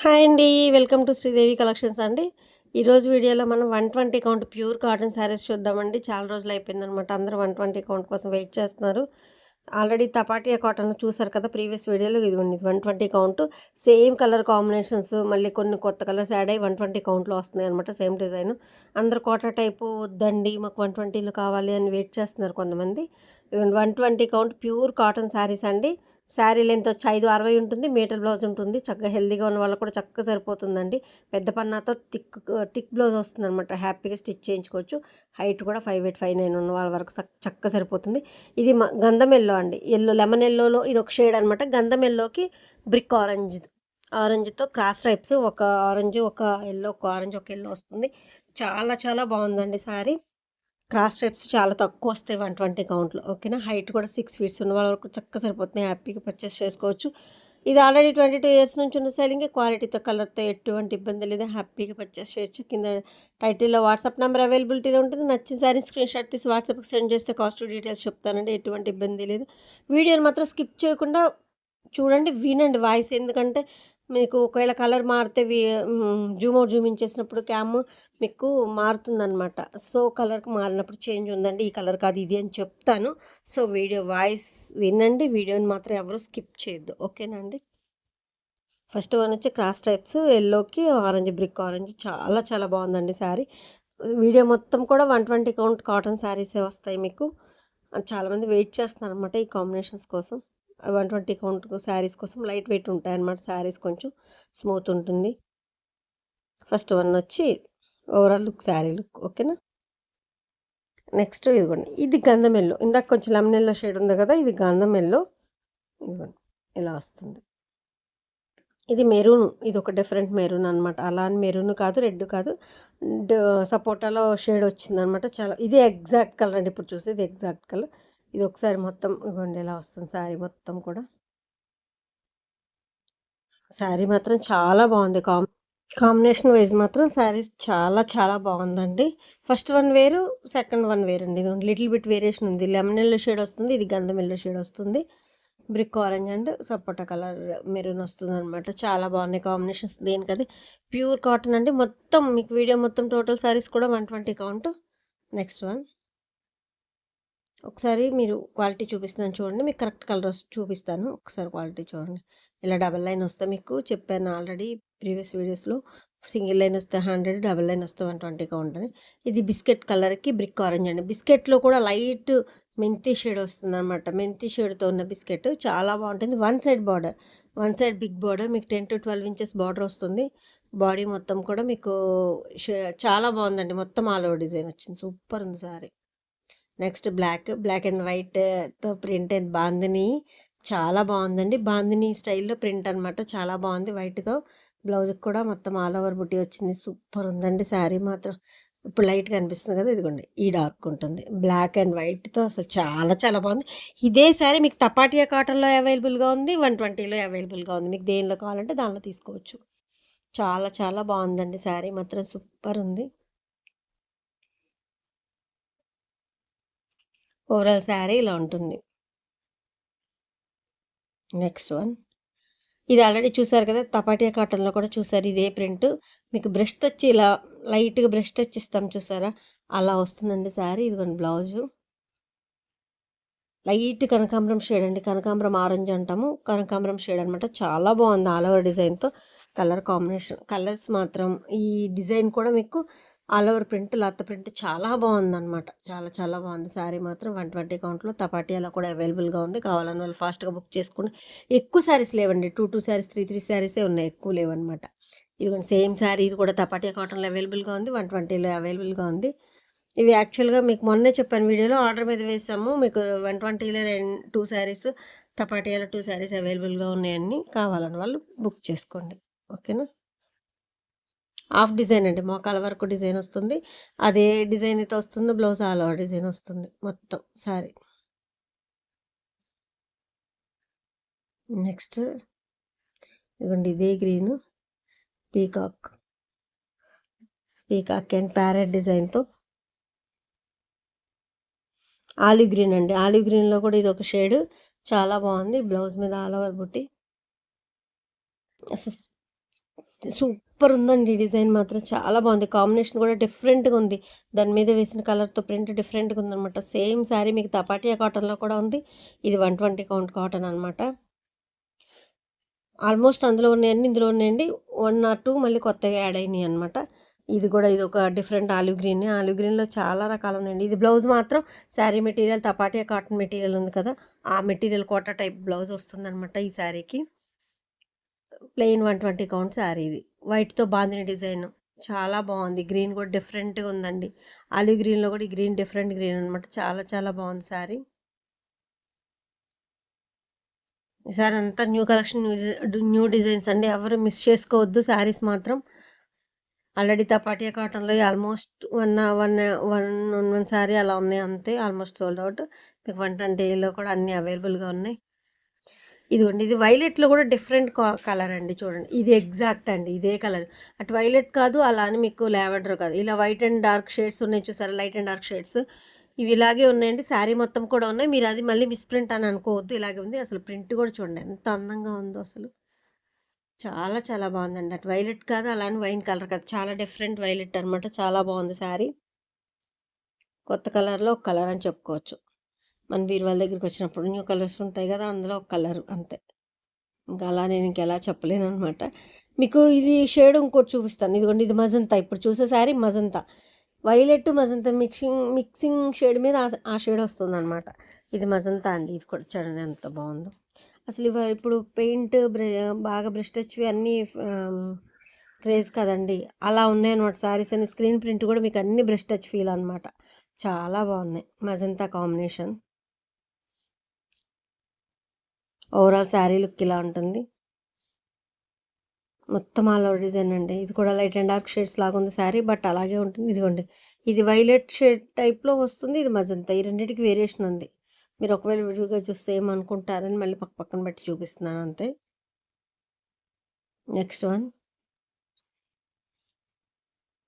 Hi అండి. Welcome to Sridevi collections అండి. ఈరోజు వీడియోలో మనం 120 కౌంట్ ప్యూర్ కాటన్ శారీస్ చూద్దామండి. చాలా రోజులు అయిపోయిందనమాట. అందరూ 120 కౌంట్ కోసం వెయిట్ చేస్తున్నారు. ఆల్రెడీ తపాటియా కాటన్ చూసారు కదా ప్రీవియస్ వీడియోలో. ఇదిగోండి 120 కౌంట్ సేమ్ కలర్ కాంబినేషన్స్, మళ్ళీ కొన్ని కొత్త కలర్స్ యాడ్ అయ్యి 120 కౌంట్‌లో వస్తున్నాయి అనమాట. Same design. అందరూ కోటా టైపు వద్దండి మాకు 120లో కావాలి అని వెయిట్ చేస్తున్నారు కొంతమంది. ఇదిగోండి 120 కౌంట్ ప్యూర్ కాటన్ శారీస్ అండి. శారీ లెంత్ వచ్చి 5'60" ఉంటుంది. మీటర్ బ్లౌజ్ ఉంటుంది. చక్కగా హెల్తీగా ఉన్న వాళ్ళకి కూడా చక్కగా సరిపోతుందండి. పెద్ద పన్నాతో థిక్ బ్లౌజ్ వస్తుందనమాట. హ్యాపీగా స్టిచ్ చేయించుకోవచ్చు. హైట్ కూడా 5'8", 5'9" ఉన్న వాళ్ళ వరకు చక్కగా సరిపోతుంది. ఇది గంధం ఎల్లో అండి. లెమన్ ఎల్లోలో ఇది ఒక షేడ్ అనమాట. గంధం ఎల్లోకి బ్రిక్ ఆరెంజ్తో క్రాస్ స్ట్రైప్స్, ఒక ఆరెంజ్ ఒక ఎల్లో, ఒక ఆరెంజ్ ఒక ఎల్లో వస్తుంది. చాలా చాలా బాగుందండి శారీ. క్రాస్ స్ట్రైప్స్ చాలా తక్కువ వస్తాయి 120 కౌంట్‌లో. ఓకేనా. హైట్ కూడా 6 ఫీట్స్ ఉన్న వాళ్ళ వరకు చక్కగా సరిపోతున్నాయి. హ్యాపీగా పర్చేస్ చేసుకోవచ్చు. ఇది ఆల్రెడీ 22 ఇయర్స్ నుంచి ఉన్న సేలింగే. క్వాలిటీతో, కలర్‌తో ఎటువంటి ఇబ్బంది లేదు. హ్యాపీగా పర్చేస్ చేయొచ్చు. కింద టైటిల్‌లో వాట్సాప్ నెంబర్ అవైలబిలిటీలో ఉంటుంది. నచ్చిన సారీ స్క్రీన్‌షాట్ తీసి వాట్సాప్‌కి సెండ్ చేస్తే కాస్ట్ డీటెయిల్స్ చెప్తానండి. ఎటువంటి ఇబ్బంది లేదు. వీడియోని మాత్రం స్కిప్ చేయకుండా చూడండి, వినండి వాయిస్. ఎందుకంటే మీకు ఒకవేళ కలర్ మారితే జూమ్ అవుట్, జూమ్ ఇన్ చేసినప్పుడు క్యామ్ మీకు మారుతుందనమాట. సో, కలర్‌కి మారినప్పుడు చేంజ్ ఉందండి. ఈ కలర్ కాదు ఇది అని చెప్తాను. సో, వీడియో వాయిస్ వినండి. వీడియోని మాత్రం ఎవరు స్కిప్ చేయొద్దు. ఓకేనా అండి. ఫస్ట్ వన్ వచ్చి క్రాస్ టైప్స్ ఎల్లోకి ఆరెంజ్, బ్రిక్ ఆరెంజ్ చాలా చాలా బాగుందండి శారీ. వీడియో మొత్తం కూడా 120 కౌంట్ కాటన్ శారీసే వస్తాయి మీకు. చాలామంది వెయిట్ చేస్తున్నారనమాట ఈ కాంబినేషన్స్ కోసం. 120 కౌంట్ శారీస్ కోసం లైట్ వెయిట్ ఉంటాయన్నమాట. శారీస్ కొంచెం స్మూత్ ఉంటుంది. ఫస్ట్ వన్ వచ్చి ఓవరాల్ లుక్, శారీ లుక్. ఓకేనా. నెక్స్ట్ ఇదిగోండి, ఇది గంధం ఎల్లో. ఇందాక కొంచెం లెమన్ ఎల్లో షేడ్ ఉంది కదా, ఇది గంధం ఎల్లో. ఇదిగోండి ఇలా వస్తుంది. ఇది మెరూన్. ఇది ఒక డిఫరెంట్ మెరూన్ అనమాట. అలా అని మెరూన్ కాదు, రెడ్ కాదు, సపోటాలో షేడ్ వచ్చిందనమాట. చాలా ఇది ఎగ్జాక్ట్ కలర్ అండి. ఇప్పుడు చూస్తే ఇది ఎగ్జాక్ట్ కలర్. ఇది ఒకసారి మొత్తం ఇవ్వండి ఇలా వస్తుంది శారీ మొత్తం కూడా. శారీ మాత్రం చాలా బాగుంది. కాంబినేషన్ వైజ్ మాత్రం శారీస్ చాలా చాలా బాగుందండి. ఫస్ట్ వన్ వేరు, సెకండ్ వన్ వేరండి. ఇది లిటిల్ బిట్ వేరియేషన్ ఉంది. లెమన్ ఎల్లో షేడ్ వస్తుంది, ఇది గంధం ఎల్లో షేడ్ వస్తుంది. Brick orange and sapota colour maroon వస్తుంది అనమాట. చాలా బాగున్నాయి కాంబినేషన్స్. దేనికది ప్యూర్ కాటన్ అండి. మొత్తం మీకు వీడియో మొత్తం టోటల్ శారీస్ కూడా 120 కౌంట్. నెక్స్ట్ వన్ ఒకసారి మీరు క్వాలిటీ చూపిస్తున్నాను చూడండి. మీకు కరెక్ట్ కలర్ చూపిస్తాను. ఒకసారి క్వాలిటీ చూడండి. ఇలా డబల్ లైన్ వస్తే మీకు చెప్పాను ఆల్రెడీ ప్రీవియస్ వీడియోస్లో. సింగిల్ లైన్ వస్తే 100, డబల్ లైన్ వస్తే 120 కౌంట్ అని. ఇది బిస్కెట్ కలర్కి బ్రిక్ ఆరెంజ్ అండి. బిస్కెట్లో కూడా లైట్ మెంతి షేడ్ వస్తుంది అనమాట. మెంతి షేడ్తో ఉన్న బిస్కెట్ చాలా బాగుంటుంది. వన్ సైడ్ బిగ్ బార్డర్, మీకు 10 to 12 ఇంచెస్ బార్డర్ వస్తుంది. బాడీ మొత్తం కూడా మీకు చాలా బాగుందండి. మొత్తం ఆల్ ఓవర్ డిజైన్ వచ్చింది. సూపర్ ఉంది సారీ. నెక్స్ట్ బ్లాక్ అండ్ వైట్‌తో ప్రింటెడ్ బాందిని చాలా బాగుందండి. బాందిని స్టైల్‌లో ప్రింట్ అనమాట. చాలా బాగుంది. వైట్‌తో బ్లౌజ్‌కి కూడా మొత్తం ఆల్ ఓవర్ బుట్టి వచ్చింది. సూపర్ ఉందండి శారీ మాత్రం. ఇప్పుడు లైట్‌గా అనిపిస్తుంది కదా, ఇదిగోండి ఈ డార్క్ ఉంటుంది. బ్లాక్ అండ్ వైట్‌తో అసలు చాలా చాలా బాగుంది. ఇదే శారీ మీకు తపాటియా కాటన్‌లో అవైలబుల్‌గా ఉంది, 120లో అవైలబుల్‌గా ఉంది. మీకు దేనిలో కావాలంటే దానిలో తీసుకోవచ్చు. చాలా చాలా బాగుందండి శారీ మాత్రం. సూపర్ ఉంది. ఓవరాల్ శారీ ఇలా ఉంటుంది. నెక్స్ట్ వన్ ఇది ఆల్రెడీ చూసారు కదా, తపాటియా కాటన్లో కూడా చూసారు ఇదే ప్రింట్. మీకు బ్రెస్ట్ వచ్చి ఇలా లైట్గా బ్రెస్ట్ వచ్చి ఇస్తాం చూసారా, అలా వస్తుందండి శారీ. ఇదిగోండి బ్లౌజు లైట్ కనకాంబరం షేడ్ అండి. కనకాంబరం ఆరెంజ్ అంటాము, కనకాంబరం షేడ్ అనమాట. చాలా బాగుంది ఆల్ ఓవర్ డిజైన్తో. కలర్ కాంబినేషన్, కలర్స్ మాత్రం ఈ డిజైన్ కూడా మీకు ఆల్ ఓవర్ ప్రింట్, లత్త ప్రింట్ చాలా బాగుందన్నమాట. చాలా చాలా బాగుంది శారీ మాత్రం. 120 కౌంట్లో తపాటియాలో కూడా అవైలబుల్గా ఉంది. కావాలని వాళ్ళు ఫాస్ట్గా బుక్ చేసుకోండి. ఎక్కువ శారీస్ లేవండి. 2 శారీస్, 3 శారీసే ఉన్నాయి, ఎక్కువ లేవన్నమాట. ఇదిగోండి సేమ్ శారీ. ఇది కూడా తపాటియా కాటన్లో అవైలబుల్గా ఉంది, 120లో అవైలబుల్గా ఉంది. ఇవి యాక్చువల్గా మీకు మొన్నే చెప్పాను వీడియోలో, ఆర్డర్ మీద వేసాము. మీకు 120లో 2 శారీస్, తపాటియాలో 2 శారీస్ అవైలబుల్గా ఉన్నాయని కావాలని వాళ్ళు బుక్ చేసుకోండి. ఓకేనా. హాఫ్ డిజైన్ అండి, మోకాల వరకు డిజైన్ వస్తుంది. అదే డిజైన్ అయితే వస్తుంది. బ్లౌజ్ ఆల్ ఓవర్ డిజైన్ వస్తుంది మొత్తం శారీ. నెక్స్ట్ ఇదిగోండి ఇదే గ్రీను, పీకాక్ అండ్ ప్యారెట్ డిజైన్తో ఆలివ్ గ్రీన్ అండి. ఆలివ్ గ్రీన్లో కూడా ఇది ఒక షేడ్ చాలా బాగుంది. బ్లౌజ్ మీద ఆల్ ఓవర్ బుట్టి. సూపర్ ఉందండి డిజైన్ మాత్రం చాలా బాగుంది. కాంబినేషన్ కూడా డిఫరెంట్‌గా ఉంది. దాని మీద వేసిన కలర్‌తో ప్రింట్ డిఫరెంట్‌గా ఉందనమాట. సేమ్ శారీ మీకు తపాటియా కాటన్‌లో కూడా ఉంది. ఇది 120 కౌంట్ కాటన్ అనమాట. ఆల్మోస్ట్ అందులో ఉన్నాయన్నీ ఇందులో ఉన్నాయండి. 1 ఆర్ 2 మళ్ళీ కొత్తగా యాడ్ అయినాయి అనమాట. ఇది కూడా ఇదొక డిఫరెంట్ ఆలివ్ గ్రీన్. ఆలివ్ గ్రీన్‌లో చాలా రకాలున్నాయండి. ఇది బ్లౌజ్ మాత్రం శారీ మెటీరియల్ తపాటియా కాటన్ మెటీరియల్ ఉంది కదా! ఆ మెటీరియల్ కోటా టైప్ బ్లౌజ్ వస్తుందనమాట ఈ శారీకి. ప్లెయిన్ 120 కౌంట్ శారీ ఇది. వైట్‌తో బాందిని డిజైన్. చాలా బావుంది. గ్రీన్ కూడా డిఫరెంట్‌గా ఉందండి. ఆలివ్ గ్రీన్‌లో కూడా ఈ గ్రీన్ డిఫరెంట్ గ్రీన్ అనమాట. చాలా చాలా బావుంది శారీ. ఈసారి అంతా న్యూ కలెక్షన్, న్యూ డిజైన్స్ అండి. ఎవరు మిస్ చేసుకోవద్దు శారీస్ మాత్రం. ఆల్రెడీ తపాటియా కాటన్‌లో ఆల్మోస్ట్ వన్ శారీ అలా ఉన్నాయి అంతే. Almost sold out. మీకు 120లో కూడా అన్నీ అవైలబుల్‌గా ఉన్నాయి. ఇదిగోండి ఇది వైలెట్‌లో కూడా డిఫరెంట్ కలర్ అండి చూడండి. ఇది ఎగ్జాక్ట్ అండి. ఇదే కలర్. అటు వైలెట్ కాదు, అలా అని మీకు లావెండర్ కాదు. ఇలా వైట్ అండ్ డార్క్ షేడ్స్ ఉన్నాయి చూసారా? Light and dark shades. ఇవి ఇలాగే ఉన్నాయండి. శారీ మొత్తం కూడా ఉన్నాయి. మీరు అది మళ్ళీ మిస్‌ప్రింట్ అని అనుకోవద్దు. ఇలాగే ఉంది. అసలు ప్రింట్ కూడా చూడండి ఎంత అందంగా ఉందో అసలు. చాలా చాలా బాగుందండి. అటు వైలెట్ కాదు, అలా అని వైన్ కలర్ కాదు. చాలా డిఫరెంట్ వైలెట్ అనమాట. చాలా బాగుంది శారీ. కొత్త కలర్‌లో ఒక కలర్ అని చెప్పుకోవచ్చు. మన బీరువాల దగ్గరికి వచ్చినప్పుడు న్యూ కలర్స్ ఉంటాయి కదా! అందులో ఒక కలర్ అంతే. ఇంకా అలా నేను ఇంకెలా చెప్పలేననమాట. మీకు ఇది షేడ్ ఇంకోటి చూపిస్తాను. ఇదిగోండి ఇది మజంతా. ఇప్పుడు చూసే sari magenta. Violet, magenta mixing shade మీద ఆ షేడ్ వస్తుందనమాట. ఇది మజంతా అండి. ఇది కూడా చూడండి ఎంత బాగుందో. అసలు ఇప్పుడు పెయింట్ బాగా బ్రష్ టచ్‌వి అన్నీ క్రేజ్ కదండీ! అలా ఉన్నాయన్నమాట శారీస్ అన్ని. స్క్రీన్ ప్రింట్ కూడా మీకు అన్ని బ్రష్ టచ్ ఫీల్ అనమాట. చాలా బాగున్నాయి. Magenta combination. Overall sari look ఇలా ఉంటుంది. మొత్తం ఆల్ ఓవర్ డిజైన్ అండి. ఇది కూడా లైట్ అండ్ డార్క్ షేడ్స్ లాగా ఉంది శారీ. బట్ అలాగే ఉంటుంది. ఇదిగోండి ఇది వైలెట్ షేడ్ టైప్‌లో వస్తుంది. ఇది మజంతా. ఈ రెండిటికి వేరియేషన్ ఉంది. మీరు ఒకవేళ విడివిడిగా చూస్తే ఏమనుకుంటారని మళ్ళీ పక్కన పెట్టి చూపిస్తున్నాను అంతే. Next one.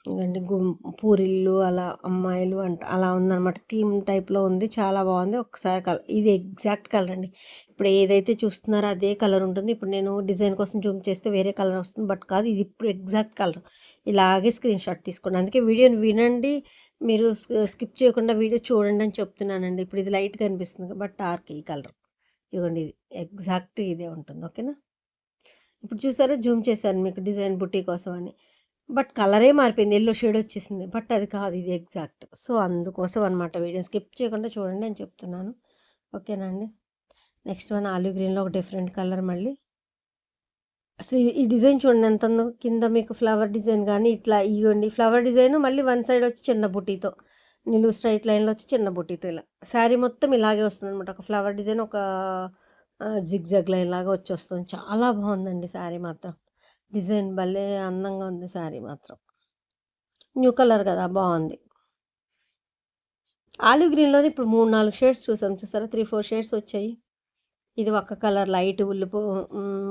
ఇదండి పూరిళ్ళు అలా అమ్మాయిలు అంట అలా ఉందనమాట. థీమ్ టైప్‌లో ఉంది. చాలా బాగుంది. ఒకసారి ఇది ఎగ్జాక్ట్ కలర్ అండి. ఇప్పుడు ఏదైతే చూస్తున్నారో అదే కలర్ ఉంటుంది. ఇప్పుడు నేను డిజైన్ కోసం జూమ్ చేస్తే వేరే కలర్ వస్తుంది. బట్ కాదు, ఇది ఇప్పుడు ఎగ్జాక్ట్ కలర్. ఇలాగే స్క్రీన్ షాట్ తీసుకోండి. అందుకే వీడియోని వినండి. మీరు స్కిప్ చేయకుండా వీడియో చూడండి అని చెప్తున్నానండి. ఇప్పుడు ఇది లైట్‌గా అనిపిస్తుంది బట్ డార్క్ ఈ కలర్. ఇదిగోండి ఇది ఎగ్జాక్ట్ ఇదే ఉంటుంది. ఓకేనా? ఇప్పుడు చూసారా జూమ్ చేశాను మీకు డిజైన్ బుట్టీ కోసం అని. బట్ కలరే మారిపోయింది. యెల్లో షేడ్ వచ్చేసింది. బట్ అది కాదు, ఇది ఎగ్జాక్ట్. సో, అందుకోసం అనమాట వీడియోని స్కిప్ చేయకుండా చూడండి అని చెప్తున్నాను. ఓకేనా అండి? నెక్స్ట్ వన్ ఆలివ్ గ్రీన్‌లో ఒక డిఫరెంట్ కలర్ మళ్ళీ. అసలు ఈ డిజైన్ చూడండి ఎంత ఉందో. కింద మీకు ఫ్లవర్ డిజైన్ గానీ ఇట్లా ఇగోండి ఫ్లవర్ డిజైన్ మళ్ళీ వన్ సైడ్ వచ్చి చిన్న బుట్టీతో. నిలువు స్ట్రైట్ లైన్‌లో వచ్చి చిన్న బుట్టీతో ఇలా. శారీ మొత్తం ఇలాగే వస్తుందనమాట. ఒక ఫ్లవర్ డిజైన్, ఒక జిగ్‌జాగ్ లైన్ లాగా వచ్చేస్తుంది. చాలా బాగుందండి శారీ మాత్రం. డిజైన్ భలే అందంగా ఉంది శారీ మాత్రం. న్యూ కలర్ కదా! బావుంది. ఆలివ్ గ్రీన్‌లోనే ఇప్పుడు 3, 4 షేడ్స్ చూసాం చూసారా? 3, 4 షేడ్స్ వచ్చాయి. ఇది ఒక కలర్ లైట్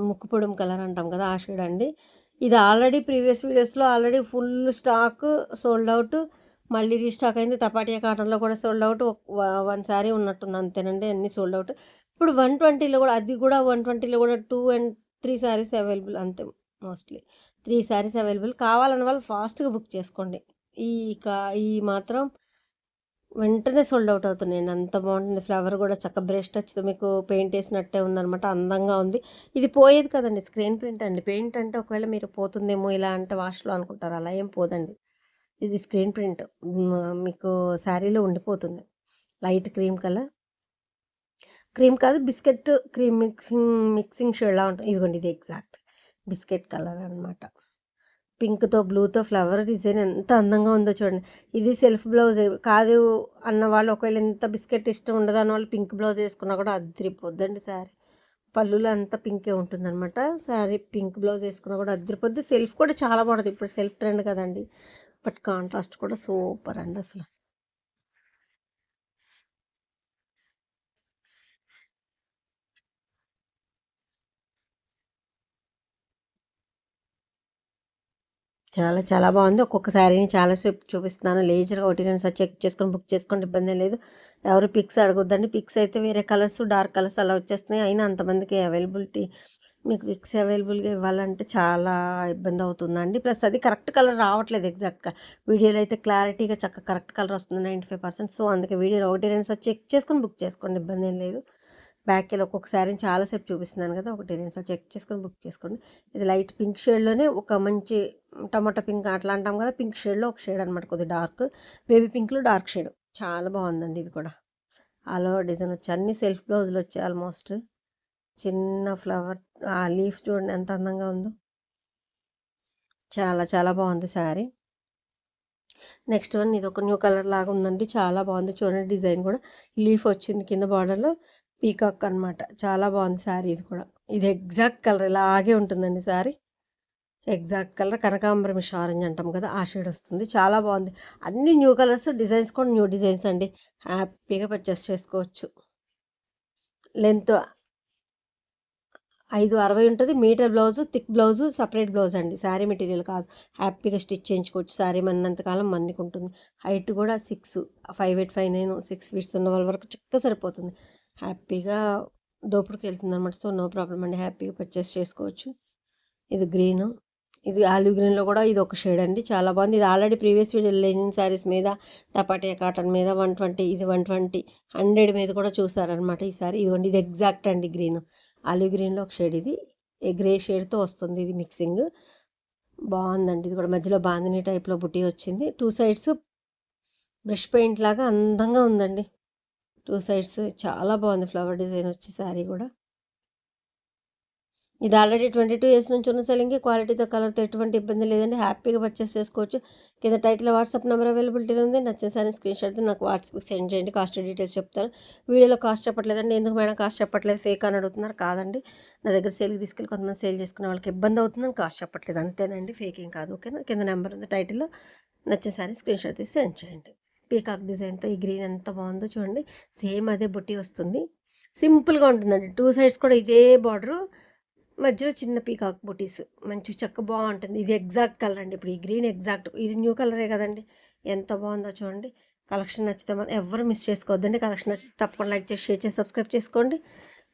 ముక్కు పొడుము కలర్ అంటాం కదా! ఆ షేడ్ అండి. ఇది ఆల్రెడీ ప్రీవియస్ వీడియోస్‌లో already full stock sold out. మళ్ళీ రీస్టాక్ అయింది. తపాటియా కాటన్‌లో కూడా సోల్డ్ ఔట్. వన్ శారీ ఉన్నట్టుంది అంతేనండి. అన్నీ సోల్డ్ ఔట్. ఇప్పుడు 120లో కూడా, అది కూడా 120లో కూడా 2 అండ్ 3 శారీస్ అవైలబుల్ అంతే మోస్ట్‌లీ. 3 శారీస్ అవైలబుల్. కావాలన్న వాళ్ళు ఫాస్ట్‌గా బుక్ చేసుకోండి. ఈ ఈ మాత్రం వెంటనే సోల్డ్ ఔట్ అవుతున్నాయండి. అంత బాగుంటుంది. ఫ్లవర్ కూడా బ్రష్ టచ్‌తో మీకు పెయింట్ ఏసినట్టే ఉందనమాట. అందంగా ఉంది. ఇది పోయేది కదండీ! స్క్రీన్ ప్రింట్ అండి. పెయింట్ అంటే ఒకవేళ మీరు పోతుందేమో ఇలా అంటే వాష్‌లో అనుకుంటారు. అలా ఏం పోదండి. ఇది స్క్రీన్ ప్రింట్. మీకు శారీలో ఉండిపోతుంది. Light cream colour. క్రీమ్ కాదు, బిస్కెట్ క్రీమ్ మిక్సింగ్ షేడ్‌లా ఉంటుంది. ఇదిగోండి ఇది ఎగ్జాక్ట్ బిస్కెట్ కలర్ అనమాట. పింక్‌తో, బ్లూతో ఫ్లవర్ డిజైన్ ఎంత అందంగా ఉందో చూడండి. ఇది సెల్ఫ్ బ్లౌజ్ కాదు అన్న వాళ్ళు, ఒకవేళ ఎంత బిస్కెట్ ఇష్టం ఉండదు అన్న వాళ్ళు పింక్ బ్లౌజ్ వేసుకున్నా కూడా అదిరిపోద్దండి శారీ. పళ్ళులో అంతా పింకే ఉంటుందన్నమాట. శారీ పింక్ బ్లౌజ్ వేసుకున్నా కూడా అదిరిపోద్ది. సెల్ఫ్ కూడా చాలా బాగుంటుంది. ఇప్పుడు సెల్ఫ్ ట్రెండ్ కదండి. బట్ కాంట్రాస్ట్ కూడా సూపర్ అండి అసలు. చాలా చాలా బాగుంది. ఒక్కొక్క శారీని చాలా సేపు చూపిస్తున్నాను. లేజర్‌గా ఒకటి రెండు సార్లు చెక్ చేసుకొని బుక్ చేసుకోండి. ఇబ్బందేం లేదు. ఎవరు పిక్స్ అడగొద్దండి. పిక్స్ అయితే వేరే కలర్స్, డార్క్ కలర్స్ అలా వచ్చేస్తున్నాయి. అయినా అంతమందికి అవైలబిలిటీ మీకు విక్స్ అవైలబుల్గా ఇవ్వాలంటే చాలా ఇబ్బంది అవుతుందండి. ప్లస్ అది కరెక్ట్ కలర్ రావట్లేదు ఎగ్జాక్ట్‌గా. వీడియోలో అయితే క్లారిటీగా చక్కగా కరెక్ట్ కలర్ వస్తుంది 95%. సో, అందుకే వీడియోలో 1, 2 సార్లు చెక్ చేసుకొని బుక్ చేసుకోండి. ఇబ్బందేం లేదు. బ్యాక్‌కెళ్ళి ఒక్కొక్క శారీని చాలా సేపు చూపిస్తున్నాను కదా! 1, 2 సార్లు చెక్ చేసుకొని బుక్ చేసుకోండి. ఇది లైట్ పింక్ షేడ్‌లోనే ఒక మంచి టమాటా పింక్ అట్లా అంటాం కదా! పింక్ షేడ్‌లో ఒక షేడ్ అనమాట. కొద్దిగా డార్క్. బేబీ పింక్‌లో డార్క్ షేడ్. చాలా బాగుందండి ఇది కూడా. ఆల్ ఓవర్ డిజైన్ వచ్చి అన్ని సెల్ఫ్ బ్లౌజులు వచ్చాయి ఆల్మోస్ట్. చిన్న ఫ్లవర్ ఆ లీఫ్ చూడండి ఎంత అందంగా ఉందో. చాలా చాలా బాగుంది శారీ. నెక్స్ట్ వన్ ఇది ఒక న్యూ కలర్ లాగా ఉందండి. చాలా బాగుంది చూడండి. డిజైన్ కూడా లీఫ్ వచ్చింది కింద బార్డర్లో పీకాక్ అనమాట. చాలా బాగుంది శారీ ఇది కూడా. ఇది ఎగ్జాక్ట్ కలర్ ఇలాగే ఉంటుందండి శారీ. ఎగ్జాక్ట్ కలర్ కనకాంబరమిష్ ఆరెంజ్ అంటాం కదా ఆ షేడ్ వస్తుంది. చాలా బాగుంది. అన్ని న్యూ కలర్స్, డిజైన్స్ కూడా న్యూ డిజైన్స్ అండి. హ్యాపీగా పర్చేస్ చేసుకోవచ్చు. లెంత్ 560 ఉంటుంది. Metre blouse, thick blouse, separate blouse అండి. శారీ మెటీరియల్ కాదు. హ్యాపీగా స్టిచ్ చేయించుకోవచ్చు. శారీ మన్నంతకాలం మన్నికుంటుంది. హైట్ కూడా 6, 5'8", 5'9", 6 ఫీట్స్ ఉన్న వాళ్ళ వరకు చక్కగా సరిపోతుంది. హ్యాపీగా దోపుడుకి వెళ్తుంది అనమాట. సో, నో ప్రాబ్లం అండి. హ్యాపీగా పర్చేస్ చేసుకోవచ్చు. ఇది గ్రీను. ఇది ఆలివ్ గ్రీన్లో కూడా ఇది ఒక షేడ్ అండి. చాలా బాగుంది. ఇది already previous video linen saris మీద, తపాటియా కాటన్ మీద 120, ఇది 120, 100 మీద కూడా చూసారనమాట ఈ సారీ. ఇదిగోండి ఇది ఎగ్జాక్ట్ అండి గ్రీన్. ఆలివ్ గ్రీన్లో ఒక షేడ్ ఇది. గ్రే షేడ్తో వస్తుంది ఇది మిక్సింగ్. బాగుందండి. ఇది కూడా మధ్యలో బాందిని టైప్లో బుటీ వచ్చింది. 2 సైడ్స్ బ్రష్ పెయింట్ లాగా అందంగా ఉందండి. 2 సైడ్స్ చాలా బాగుంది ఫ్లవర్ డిజైన్ వచ్చి శారీ కూడా. ఇది ఆల్రెడీ 22 ఇయర్స్ నుంచి ఉన్న సెల్లింగ్‌కి క్వాలిటీతో, కలర్‌తో ఎటువంటి ఇబ్బంది లేదండి. హ్యాపీగా పర్చేస్ చేసుకోవచ్చు. కింద టైటిల్‌లో వాట్సాప్ నెంబర్ అవైలబిలిటీలో ఉంది. నచ్చిన సారీ స్క్రీన్‌షాట్ నాకు వాట్సాప్‌కి సెండ్ చేయండి. కాస్ట్ డీటెయిల్స్ చెప్తాను. వీడియోలో కాస్ట్ చెప్పట్లేదండి. ఎందుకు మేడం కాస్ట్ చెప్పట్లేదు ఫేక్ అని అడుగుతున్నారు. కాదండి, నా దగ్గర సేల్‌కి తీసుకెళ్ళి కొంతమంది సేల్ చేసుకునే వాళ్ళకి ఇబ్బంది అవుతుందని కాస్ట్ చెప్పట్లేదు. అంతేనండి, ఫేక్ ఏం కాదు. ఓకేనా. కింద నెంబర్ ఉంది టైటిల్‌లో. నచ్చిన సారీ స్క్రీన్‌షాట్ తీసి సెండ్ చేయండి. పీకాక్ డిజైన్‌తో ఈ గ్రీన్ ఎంత బాగుందో చూడండి. సేమ్ అదే బుట్టి వస్తుంది. సింపుల్‌గా ఉంటుందండి. 2 సైడ్స్ కూడా ఇదే బార్డరు. మధ్యలో చిన్న పీకాక్ బుటీస్ మంచి చక్క బాగుంటుంది. ఇది ఎగ్జాక్ట్ కలర్ అండి. ఇప్పుడు ఈ గ్రీన్ ఎగ్జాక్ట్ ఇది న్యూ కలరే కదండి. ఎంత బాగుందో చూడండి. కలెక్షన్ నచ్చితే మాత్రం ఎవరు మిస్ చేసుకోవద్దండి. కలెక్షన్ నచ్చితే తప్పకుండా లైక్ చేసి, షేర్ చేసి, సబ్స్క్రైబ్ చేసుకోండి.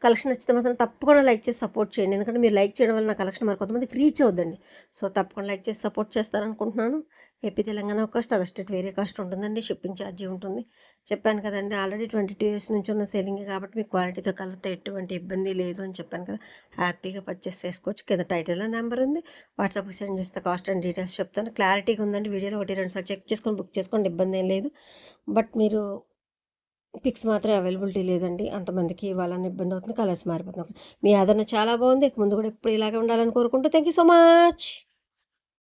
కలెక్షన్ నచ్చితే మాత్రం తప్పకుండా లైక్ చేసి సపోర్ట్ చేయండి. ఎందుకంటే మీరు లైక్ చేయడం వల్ల నా కలెక్షన్ మరి కొంతమందికి రీచ్ అవుద్దండి. సో, తప్పకుండా లైక్ చేసి సపోర్ట్ చేస్తారనుకుంటున్నాను. AP Telangana cost, other state వేరే కాస్ట్ ఉంటుందండి. షిప్పింగ్ ఛార్జీ ఉంటుంది. చెప్పాను కదండి, ఆల్రెడీ 22 ఇయర్స్ నుంచి ఉన్న సేలింగ్ కాబట్టి మీకు క్వాలిటీతో, కలర్తో ఎటువంటి ఇబ్బంది లేదు అని చెప్పాను కదా. హ్యాపీగా పర్చేస్ చేసుకోవచ్చు. కింద టైటిల్లో నెంబర్ ఉంది. వాట్సాప్కి సెండ్ చేస్తే కాస్ట్ అండ్ డీటెయిల్స్ చెప్తాను. క్లారిటీగా ఉందండి వీడియోలో. 1, 2 సార్లు చెక్ చేసుకొని బుక్ చేసుకోండి. ఇబ్బంది ఏం లేదు. బట్ మీరు పిక్స్ మాత్రం అవైలబిలిటీ లేదండి. అంతమందికి ఇవ్వాలని ఇబ్బంది అవుతుంది. కలర్స్ మారిపోతున్నాయి. మీ ఆదరణ చాలా బాగుంది. ఇక ముందు కూడా ఎప్పుడు ఇలాగే ఉండాలని కోరుకుంటూ థ్యాంక్ యూ సో మచ్.